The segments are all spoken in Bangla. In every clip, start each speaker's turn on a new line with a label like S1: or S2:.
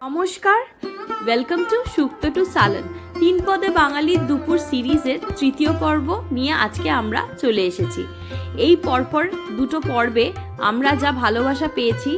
S1: নমস্কার, ওয়েলকাম টু শুক্তো টু সালন। 3 পদে বাঙালির দুপুর সিরিজের তৃতীয় পর্ব নিয়ে আজকে আমরা চলে এসেছি। এই পরপর দুটো পর্বে আমরা যা ভালোবাসা পেয়েছি,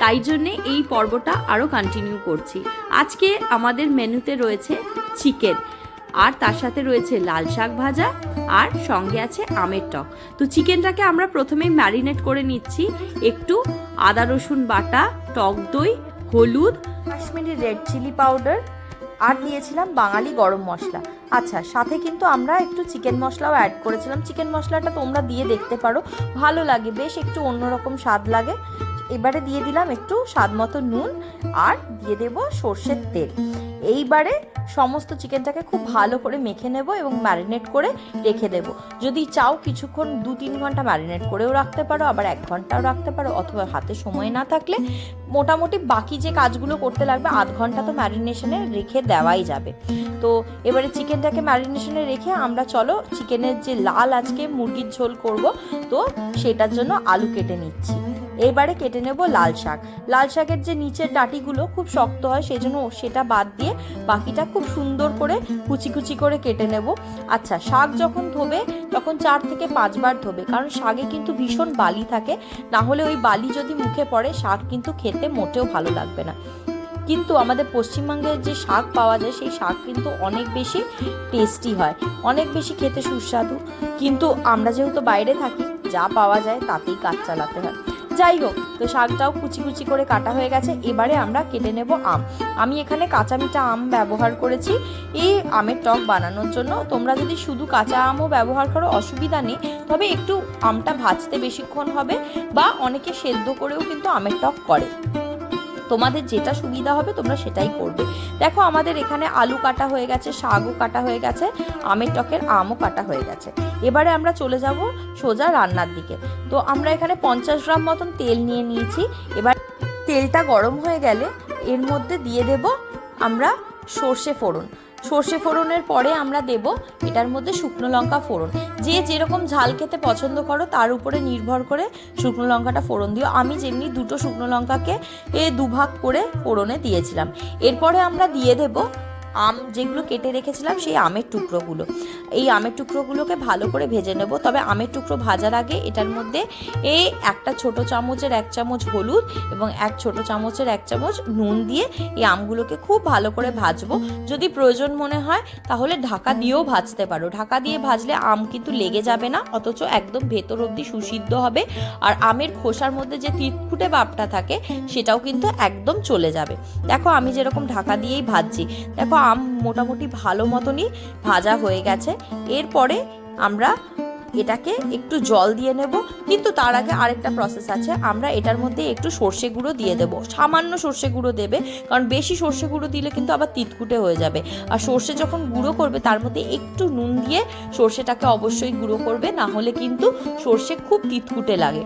S1: তাই জন্যে এই পর্বটা আরও কন্টিনিউ করছি। আজকে আমাদের মেনুতে রয়েছে চিকেন, আর তার সাথে রয়েছে লাল শাক ভাজা, আর সঙ্গে আছে আমের টক। তো চিকেনটাকে আমরা প্রথমেই ম্যারিনেট করে নিচ্ছি। একটু আদা রসুন বাটা, টক দই, হলুদ, কাশ্মীরি রেড চিলি পাউডার, আর দিয়েছিলাম বাঙালি গরম মশলা। আচ্ছা, সাথে কিন্তু আমরা একটু চিকেন মশলাও অ্যাড করেছিলাম। চিকেন মশলাটা তোমরা দিয়ে দেখতে পারো, ভালো লাগে, বেশ একটু অন্যরকম স্বাদ লাগে। এবারে দিয়ে দিলাম একটু স্বাদ মতো নুন, আর দিয়ে দেব সর্ষের তেল। এইবারে সমস্ত চিকেনটাকে খুব ভালো করে মেখে নেব এবং ম্যারিনেট করে রেখে দেব। যদি চাও কিছুক্ষণ 2-3 ঘন্টা ম্যারিনেট করেও রাখতে পারো, আবার 1 ঘন্টাও রাখতে পারো, অথবা হাতে সময় না থাকলে মোটামুটি বাকি যে কাজগুলো করতে লাগবে আধ ঘন্টা তো ম্যারিনেশনে রেখে দেওয়াই যাবে। তো এবারে চিকেনটাকে ম্যারিনেশনে রেখে আমরা চলো চিকেনের যে লাল আজকে মুরগির ঝোল করব, তো সেটার জন্য আলু কেটে নিচ্ছি। এবারে কেটে নেব লাল শাক। লাল শাকের যে নিচের ডাঁটিগুলো খুব শক্ত হয়, সেই জন্য সেটা বাদ দিয়ে বাকিটা খুব সুন্দর করে কুচি কুচি করে কেটে নেব। আচ্ছা, শাক যখন ধোবে তখন 4 থেকে 5 বার ধোবে, কারণ শাকে কিন্তু ভীষণ বালি থাকে, না হলে ওই বালি যদি মুখে পড়ে শাক কিন্তু খেতে মোটেও ভালো লাগবে না। কিন্তু আমাদের পশ্চিমবঙ্গের যে শাক পাওয়া যায় সেই শাক কিন্তু অনেক বেশি টেস্টি হয়, অনেক বেশি খেতে সুস্বাদু। কিন্তু আমরা যেহেতু বাইরে থাকি, যা পাওয়া যায় তাতেই কাজ চালাতে হয়। যাই হোক, তো শাকটাও কুচি কুচি করে কাটা হয়ে গেছে। এবারে আমরা কেটে নেব আম। আমি এখানে কাঁচা মিঠা আম ব্যবহার করেছি এই আমের টক বানানোর জন্য। তোমরা যদি শুধু কাঁচা আমও ব্যবহার করো অসুবিধা নেই, তবে একটু আমটা ভাজতে বেশিক্ষণ হবে, বা অনেকে সেদ্ধ করেও কিন্তু আমের টক করে। তোমাদের যেটা সুবিধা হবে তোমরা সেটাই করবে। দেখো, আমাদের এখানে আলু কাটা হয়ে গেছে, শাকও কাটা হয়ে গেছে, আমের টকের আমও কাটা হয়ে গেছে। এবারে আমরা চলে যাব সোজা রান্নার দিকে। তো আমরা এখানে 50 গ্রাম মতন তেল নিয়ে নিয়েছি। এবার তেলটা গরম হয়ে গেলে এর মধ্যে দিয়ে দেব আমরা সর্ষে ফোড়ন। সর্ষে ফোড়নের পরে আমরা দেব এটার মধ্যে শুকনো লঙ্কা ফোড়ন। যে যেরকম ঝাল খেতে পছন্দ করো তার উপরে নির্ভর করে শুকনো লঙ্কাটা ফোড়ন দিও। আমি যেমনি 2টো শুকনো লঙ্কাকে 2 ভাগ করে ফোড়নে দিয়েছিলাম। এরপরে আমরা দিয়ে দেব আম, যেগুলো কেটে রেখেছিলাম সেই আমের টুকরোগুলো। এই আমের টুকরোগুলোকে ভালো করে ভেজে নেব। তবে আমের টুকরো ভাজার আগে এটার মধ্যে একটা ছোট চামচের 1 চামচ হলুদ এবং 1 ছোট চামচের 1 চামচ নুন দিয়ে এই আমগুলোকে খুব ভালো করে ভাজবো। যদি প্রয়োজন মনে হয় তাহলে ঢাকা দিয়েও ভাজতে পারো। ঢাকা দিয়ে ভাজলে আম কিন্তু লেগে যাবে না, অথচ একদম ভেতর অবধি সুসিদ্ধ হবে। আর আমের খোসার মধ্যে যে তিতকুটে ভাবটা থাকে সেটাও কিন্তু একদম চলে যাবে। দেখো, আমি যেরকম ঢাকা দিয়েই ভাজছি, দেখো আম মোটামুটি ভালো মতনই ভাজা হয়ে গেছে। এরপরে আমরা এটাকে একটু জল দিয়ে নেব, কিন্তু তার আগে আরেকটা প্রসেস আছে। আমরা এটার মধ্যে একটু সর্ষে গুঁড়ো দিয়ে দেবো, সামান্য সর্ষে গুঁড়ো দেবে, কারণ বেশি সর্ষে গুঁড়ো দিলে কিন্তু আবার তিতকুটে হয়ে যাবে। আর সর্ষে যখন গুঁড়ো করবে তার মধ্যে একটু নুন দিয়ে সর্ষেটাকে অবশ্যই গুঁড়ো করবে, না হলে কিন্তু সর্ষে খুব তিতকুটে লাগে।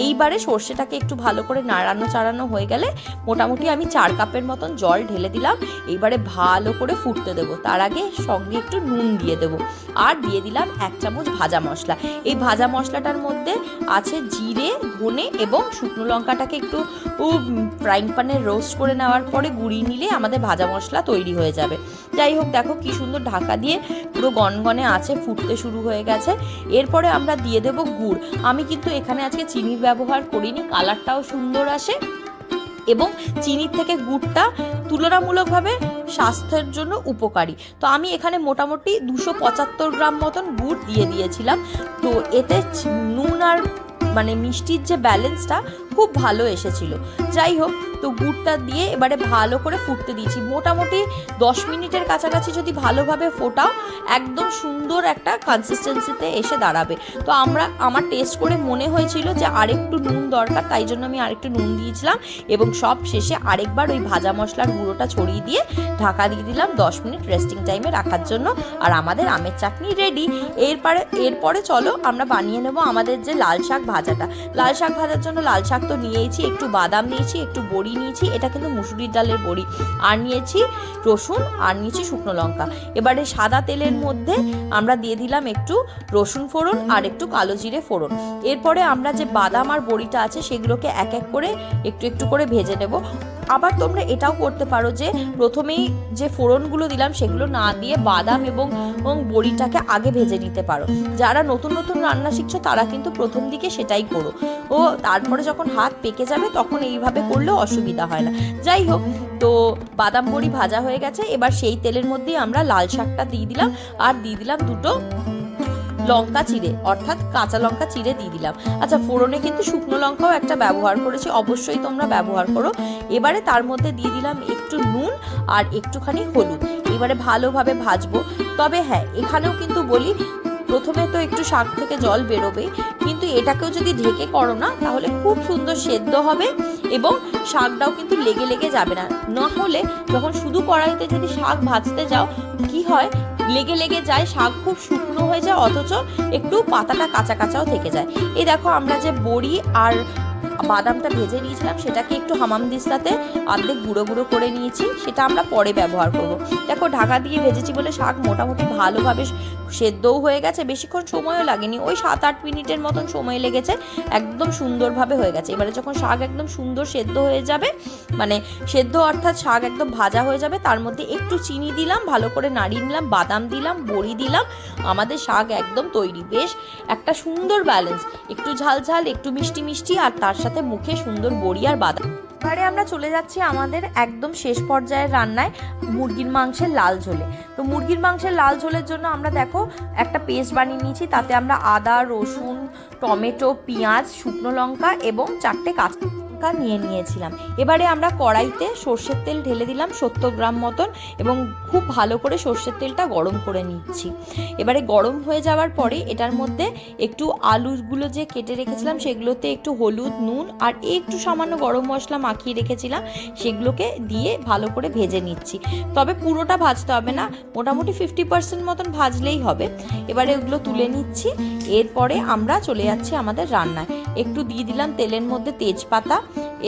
S1: এইবারে সর্ষেটাকে একটু ভালো করে নাড়ানো চাড়ানো হয়ে গেলে মোটামুটি আমি 4 কাপের মতন জল ঢেলে দিলাম। এইবারে ভালো করে ফুটতে দেবো। তার আগে সঙ্গে একটু নুন দিয়ে দেবো, আর দিয়ে দিলাম 1 চামচ ভাজা মশলা। এই ভাজা মশলাটার মধ্যে আছে জিরে, ধনে এবং শুকনো লঙ্কাটাকে একটু ফ্রাইং প্যানে রোস্ট করে নেওয়ার পরে গুঁড়িয়ে নিলে আমাদের ভাজা মশলা তৈরি হয়ে যাবে। যাই হোক, দেখো কি সুন্দর ঢাকা দিয়ে পুরো গনগনে আছে, ফুটতে শুরু হয়ে গেছে। এরপরে আমরা দিয়ে দেব গুড়। আমি কিন্তু এখানে আজকে চিনির ব্যবহার করিনি, কালারটাও সুন্দর আসে এবং চিনির থেকে গুড়টা তুলনামূলকভাবে স্বাস্থ্যের জন্য উপকারী। তো আমি এখানে মোটামুটি 275 গ্রাম মতন গুড় দিয়ে দিয়েছিলাম। তো এতে নুন আর মিষ্টির যে ব্যালেন্সটা খুব ভালো এসেছিল। যাই হোক, তো গুড়টা দিয়ে এবারে ভালো করে ফুটতে দিয়েছি। মোটামুটি 10 মিনিটের কাছাকাছি যদি ভালোভাবে ফোটাও, একদম সুন্দর একটা কনসিস্টেন্সিতে এসে দাঁড়াবে। তো আমার টেস্ট করে মনে হয়েছিল যে আরেকটু নুন দরকার, তাই জন্য আমি আরেকটু নুন দিয়েছিলাম এবং সব শেষে আরেকবার ওই ভাজা মশলার গুঁড়োটা ছড়িয়ে দিয়ে ঢাকা দিয়ে দিলাম 10 মিনিট রেস্টিং টাইমে রাখার জন্য। আর আমাদের আমের চাটনি রেডি। এরপরে চলো আমরা বানিয়ে নেব আমাদের যে লাল শাক ভাজাটা। লাল শাক ভাজার জন্য লাল শাক তো নিয়েছি, একটু বাদাম নিয়েছি, একটু বড়ি নিয়েছি, এটা কিন্তু মুসুরির ডালের বড়ি, আর নিয়েছি রসুন, আর নিয়েছি শুকনো লঙ্কা। এবারে সাদা তেলের মধ্যে আমরা দিয়ে দিলাম একটু রসুন ফোড়ন আর একটু কালো জিরে ফোড়ন। এরপরে আমরা যে বাদাম আর বড়িটা আছে সেগুলোকে এক এক করে একটু একটু করে ভেজে নেব। আবার তোমরা এটাও করতে পারো যে প্রথমেই যে ফোড়নগুলো দিলাম সেগুলো না দিয়ে বাদাম এবং বড়িটাকে আগে ভেজে নিতে পারো। যারা নতুন নতুন রান্না শিখছো তারা কিন্তু প্রথম দিকে সেটাই করো, ও তারপরে যখন হাত পেকে যাবে তখন এইভাবে করলেও অসুবিধা হয় না। যাই হোক, তো বাদাম বড়ি ভাজা হয়ে গেছে। এবার সেই তেলের মধ্যেই আমরা লাল শাকটা দিয়ে দিলাম, আর দিয়ে দিলাম দুটো লঙ্কা চিড়ে, অর্থাৎ কাঁচা লঙ্কা চিড়ে দিয়ে দিলাম। আচ্ছা, ফোড়নে কিন্তু শুকনো লঙ্কাও একটা ব্যবহার করেছি, অবশ্যই তোমরা ব্যবহার করো। এবারে তার মধ্যে দিয়ে দিলাম একটু নুন আর একটুখানি হলুদ। এবারে ভালোভাবে ভাজবো। তবে হ্যাঁ, এখানেও কিন্তু বলি, প্রথমে তো একটু শাক থেকে জল বেরোবে, কিন্তু এটাকেও যদি ঢেকে করো না তাহলে খুব সুন্দর সেদ্ধ হবে এবং শাকটাও কিন্তু লেগে লেগে যাবে না। না হলে যখন শুধু কড়াইতে যদি শাক ভাজতে যাও কি হয়, লেগে লেগে যায়, শাক খুব শুকনো হয়ে যায়, অথচ একটু পাতাটা কাঁচা কাঁচাও থেকে যায়। এই দেখো, আমরা যে বড়ি আর বাদামটা ভেজে নিয়েছিলাম সেটাকে একটু হামামদিস্তাতে অর্ধেক গুঁড়ো গুঁড়ো করে নিয়েছি, সেটা আমরা পরে ব্যবহার করব। দেখো, ঢাকা দিয়ে ভেজেছি বলে শাক মোটামুটি ভালোভাবে সেদ্ধও হয়ে গেছে, বেশিক্ষণ সময়ও লাগেনি, ওই 7-8 মিনিটের মতন সময় লেগেছে, একদম সুন্দরভাবে হয়ে গেছে। এবারে যখন শাক একদম সুন্দর সেদ্ধ হয়ে যাবে, মানে সেদ্ধ অর্থাৎ শাক একদম ভাজা হয়ে যাবে, তার মধ্যে একটু চিনি দিলাম, ভালো করে নাড়িয়ে নিলাম, বাদাম দিলাম, বড়ি দিলাম, আমাদের শাক একদম তৈরি। বেশ একটা সুন্দর ব্যালেন্স, একটু ঝাল ঝাল, একটু মিষ্টি মিষ্টি, আর তার সাথে মুখে সুন্দর বড়ি আর বাদাম। এবারে আমরা চলে যাচ্ছি আমাদের একদম শেষ পর্যায়ের রান্নায়, মুরগির মাংসের লাল ঝোলে। তো মুরগির মাংসের লাল ঝোলের জন্য আমরা দেখো একটা পেস্ট বানিয়ে নিয়েছি, তাতে আমরা আদা, রসুন, টমেটো, পেঁয়াজ, শুকনো লঙ্কা এবং 4টে কাঁচা নিয়ে নিয়েছিলাম। এবারে আমরা কড়াইতে সর্ষের তেল ঢেলে দিলাম 70 গ্রাম মতন, এবং খুব ভালো করে সর্ষের তেলটা গরম করে নিচ্ছি। এবারে গরম হয়ে যাওয়ার পরে এটার মধ্যে একটু আলুগুলো যে কেটে রেখেছিলাম সেগুলোতে একটু হলুদ, নুন আর একটু সামান্য গরম মশলা মাখিয়ে রেখেছিলাম, সেগুলোকে দিয়ে ভালো করে ভেজে নিচ্ছি। তবে পুরোটা ভাজতে হবে না, মোটামুটি 50% মতন ভাজলেই হবে। এবারে ওগুলো তুলে নিচ্ছি। এরপরে আমরা চলে যাচ্ছি আমাদের রান্নায়। একটু দিয়ে দিলাম তেলের মধ্যে তেজপাতা,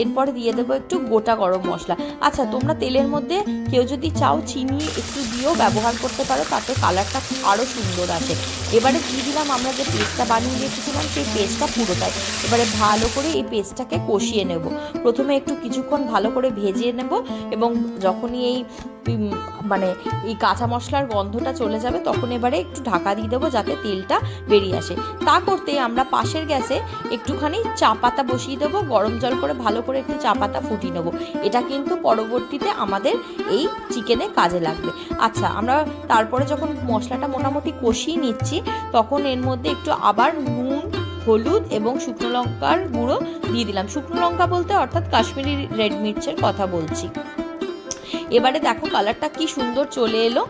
S1: এরপরে দিয়ে দেবো একটু গোটা গরম মশলা। আচ্ছা, তোমরা তেলের মধ্যে কেউ যদি চাও চিনি একটু দিয়েও ব্যবহার করতে পারো, তাতে কালারটা আরও সুন্দর আসে। এবারে দিয়ে দিলাম আমরা যে পেস্টটা বানিয়ে রেখেছিলাম সেই পেস্টটা পুরোটাই। এবারে ভালো করে এই পেস্টটাকে কষিয়ে নেব। প্রথমে একটু কিছুক্ষণ ভালো করে ভেজে নেব, এবং যখনই এই মানে এই কাঁচা মশলার গন্ধটা চলে যাবে তখন এবারে একটু ঢাকা দিয়ে দেবো যাতে তেলটা বেরিয়ে আসে। তা করতে আমরা পাশের গ্যাসে একটুখানি চা পাতা বসিয়ে দেবো, গরম জল করে ভালো করে একটু চা পাতা ফুটিয়ে নেবো। এটা কিন্তু পরবর্তীতে আমাদের এই চিকেনে কাজে লাগবে। আচ্ছা, আমরা তারপরে যখন মশলাটা মোটামুটি কষিয়ে নিচ্ছি তখন এর মধ্যে একটু আবার নুন, হলুদ এবং শুকনো লঙ্কার গুঁড়ো দিয়ে দিলাম। শুকনো লঙ্কা বলতে অর্থাৎ কাশ্মীরি রেড মির্চের কথা বলছি। এবারে দেখো কালারটা কি সুন্দর চলে এলো।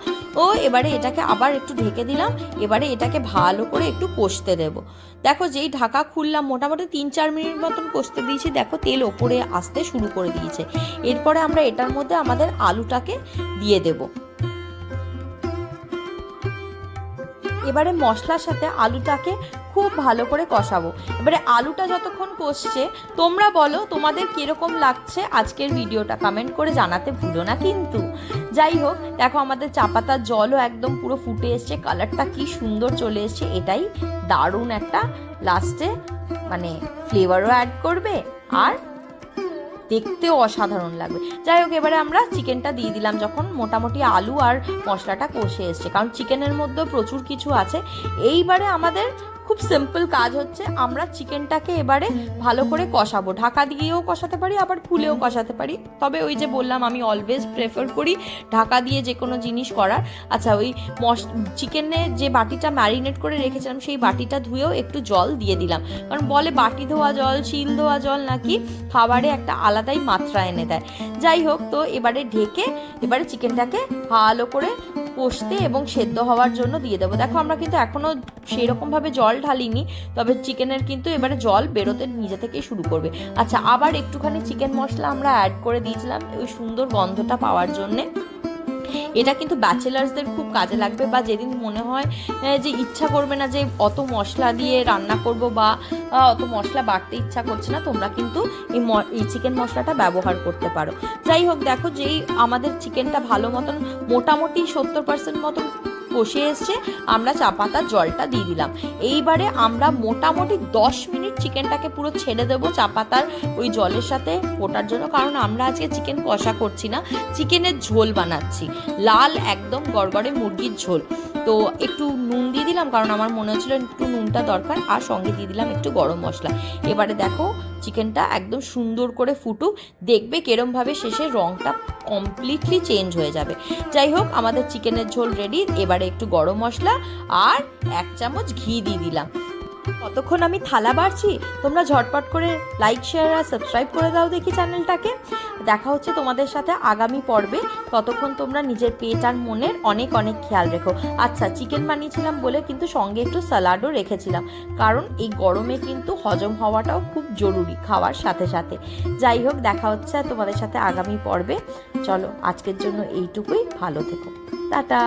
S1: এবারে এটাকে আবার একটু ঢেকে দিলাম। এবারে এটাকে ভালো করে একটু কষতে দেব। দেখো, যেই ঢাকা খুললাম মোটামুটি 3-4 মিনিট মতন কষতে দিয়েছি, দেখো তেল ওপরে আসতে শুরু করে দিয়েছে। এরপরে আমরা এটার মধ্যে আমাদের আলুটাকে দিয়ে দেব। এবারে মশলার সাথে আলুটাকে খুব ভালো করে কষাবো। এবারে আলুটা যতক্ষণ কষছে তোমরা বলো তোমাদের কিরকম লাগছে আজকের ভিডিওটা, কমেন্ট করে জানাতে ভুলো না কিন্তু। যাই হোক, দেখো আমাদের চা পাতার জলও একদম পুরো ফুটে এসছে, কালারটা কি সুন্দর চলে এসছে। এটাই দারুণ একটা লাস্টে মানে ফ্লেভারও অ্যাড করবে আর দেখতেও অসাধারণ লাগবে। যাই হোক, এবারে আমরা চিকেনটা দিয়ে দিলাম যখন মোটামুটি আলু আর মশলাটা কষে এসছে, কারণ চিকেনের মধ্যে প্রচুর কিছু আছে। এইবারে আমাদের খুব সিম্পল কাজ হচ্ছে, আমরা চিকেনটাকে এবারে ভালো করে কষাবো। ঢাকা দিয়েও কষাতে পারি, আবার খুলেও কষাতে পারি, তবে ওই যে বললাম আমি অলওয়েজ প্রেফার করি ঢাকা দিয়ে যে কোনো জিনিস করার। আচ্ছা, ওই চিকেনে যে বাটিটা ম্যারিনেট করে রেখেছিলাম সেই বাটিটা ধুয়েও একটু জল দিয়ে দিলাম, কারণ বলে বাটি ধোয়া জল, শিল ধোয়া জল নাকি খাবারে একটা আলাদাই মাত্রা এনে দেয়। যাই হোক, তো এবারে ঢেকে এবারে চিকেনটাকে ভালো করে কষতে এবং সেদ্ধ হওয়ার জন্য দিয়ে দেবো। দেখো, আমরা কিন্তু এখনও সেরকমভাবে জল ঢালিনি, তবে চিকেনের কিন্তু এবারে জল বেরোতে নিজে থেকেই শুরু করবে। আচ্ছা, আবার একটুখানি চিকেন মশলা আমরা অ্যাড করে দিয়েছিলাম ওই সুন্দর গন্ধটা পাওয়ার জন্যে। এটা কিন্তু ব্যাচেলার্সদের খুব কাজে লাগবে, বা যেদিন মনে হয় যে ইচ্ছা করবে না যে অত মশলা দিয়ে রান্না করব বা অত মশলা বাড়তে ইচ্ছা করছে না, তোমরা কিন্তু এই চিকেন মশলাটা ব্যবহার করতে পারো। যাই হোক, দেখো যেই আমাদের চিকেনটা ভালো মতন মোটামুটি 70% মতন কষে এসছে, আমরা চা পাতার জলটা দিয়ে দিলাম। এইবারে আমরা মোটামুটি 10 মিনিট চিকেনটাকে পুরো ছেড়ে দেবো চা পাতার ওই জলের সাথে ফোটার জন্য, কারণ আমরা আজকে চিকেন কষা করছি না, চিকেনের ঝোল বানাচ্ছি, লাল একদম গড়গড়ে মুরগির ঝোল। তো একটু নুন দিয়ে দিলাম, কারণ আমার মনে হচ্ছিল একটু নুনটা দরকার, আর সঙ্গে দিয়ে দিলাম একটু গরম মশলা। এবারে দেখো চিকেনটা একদম সুন্দর করে ফুটুক, দেখবে কেরমভাবে শেষে রঙটা কমপ্লিটলি চেঞ্জ হয়ে যাবে। যাই হোক, আমাদের চিকেনের ঝোল রেডি। এবারে একটু গরম মশলা আর 1 চামচ ঘি দিয়ে দিলাম। কতক্ষণ আমি থালা বাড়ছি, তোমরা ঝটপট করে লাইক, শেয়ার আর সাবস্ক্রাইব করে দাও দেখি চ্যানেলটাকে। দেখা হচ্ছে তোমাদের সাথে আগামী পর্বে। ততক্ষণ তোমরা নিজের পেট আর মনের অনেক অনেক খেয়াল রেখো। আচ্ছা, চিকেন বানিয়েছিলাম বলে কিন্তু সঙ্গে একটু স্যালাডও রেখেছিলাম, কারণ এই গরমে কিন্তু হজম হওয়াটাও খুব জরুরি খাওয়ার সাথে সাথে। যাই হোক, দেখা হচ্ছে তোমাদের সাথে আগামী পর্বে। চলো, আজকের জন্য এইটুকুই। ভালো থেকো, টাটা।